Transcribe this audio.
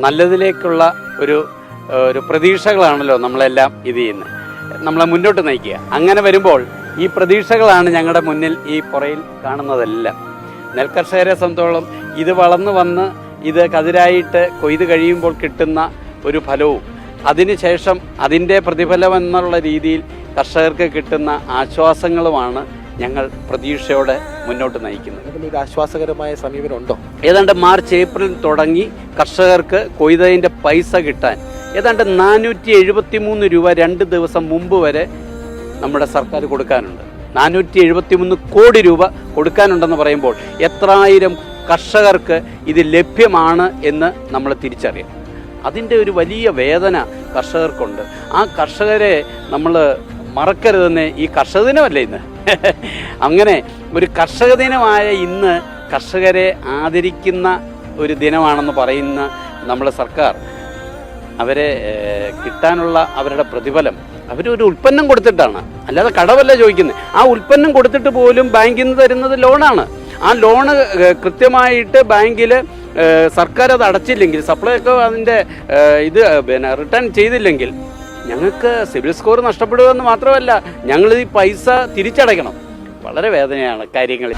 നല്ലതിലേക്കുള്ള ഒരു പ്രതീക്ഷകളാണല്ലോ നമ്മളെല്ലാം ഇത് ചെയ്യുന്നത്, നമ്മളെ മുന്നോട്ട് നയിക്കുക. അങ്ങനെ വരുമ്പോൾ ഈ പ്രതീക്ഷകളാണ് ഞങ്ങളുടെ മുന്നിൽ ഈ പുറയിൽ കാണുന്നതെല്ലാം. നെൽകർഷകരെ സംബന്ധിച്ചോളം ഇത് വളർന്നു വന്ന് ഇത് കതിരായിട്ട് കൊയ്ത് കഴിയുമ്പോൾ കിട്ടുന്ന ഒരു ഫലവും അതിനുശേഷം അതിൻ്റെ പ്രതിഫലം എന്നുള്ള രീതിയിൽ കർഷകർക്ക് കിട്ടുന്ന ആശ്വാസങ്ങളുമാണ് ഞങ്ങൾ പ്രതീക്ഷയോടെ മുന്നോട്ട് നയിക്കുന്നത്. ഒരു ആശ്വാസകരമായ സമീപനമുണ്ടോ? ഏതാണ്ട് മാർച്ച് ഏപ്രിൽ തുടങ്ങി കർഷകർക്ക് കൊയ്തതിൻ്റെ പൈസ കിട്ടാൻ ഏതാണ്ട് 473 രൂപ 2 ദിവസം മുമ്പ് വരെ നമ്മുടെ സർക്കാർ കൊടുക്കാനുണ്ട്. 473 കോടി രൂപ കൊടുക്കാനുണ്ടെന്ന് പറയുമ്പോൾ എത്രായിരം കർഷകർക്ക് ഇത് ലഭ്യമാണ് എന്ന് നമ്മൾ തിരിച്ചറിയാം. അതിൻ്റെ ഒരു വലിയ വേദന കർഷകർക്കുണ്ട്. ആ കർഷകരെ നമ്മൾ മറക്കരുതെന്ന് ഈ കർഷക ദിനമല്ലേ ഇന്ന്. അങ്ങനെ ഒരു കർഷക ദിനമായ ഇന്ന് കർഷകരെ ആദരിക്കുന്ന ഒരു ദിനമാണെന്ന് പറയുന്ന നമ്മുടെ സർക്കാർ അവരെ കിട്ടാനുള്ള അവരുടെ പ്രതിഫലം അവരൊരു ഉൽപ്പന്നം കൊടുത്തിട്ടാണ്, അല്ലാതെ കടവല്ല ചോദിക്കുന്നത്. ആ ഉൽപ്പന്നം കൊടുത്തിട്ട് പോലും ബാങ്കിൽ നിന്ന് തരുന്നത് ലോണാണ്. ആ ലോണ് കൃത്യമായിട്ട് ബാങ്കിൽ സർക്കാർ അത് അടച്ചില്ലെങ്കിൽ, സപ്ലൈകോ അതിൻ്റെ റിട്ടേൺ ചെയ്തില്ലെങ്കിൽ ഞങ്ങൾക്ക് സിബിൽ സ്കോർ നഷ്ടപ്പെടുമെന്ന് മാത്രമല്ല, ഞങ്ങൾ ഈ പൈസ തിരിച്ചടയ്ക്കണം. വളരെ വേദനയാണ് കാര്യങ്ങളിൽ.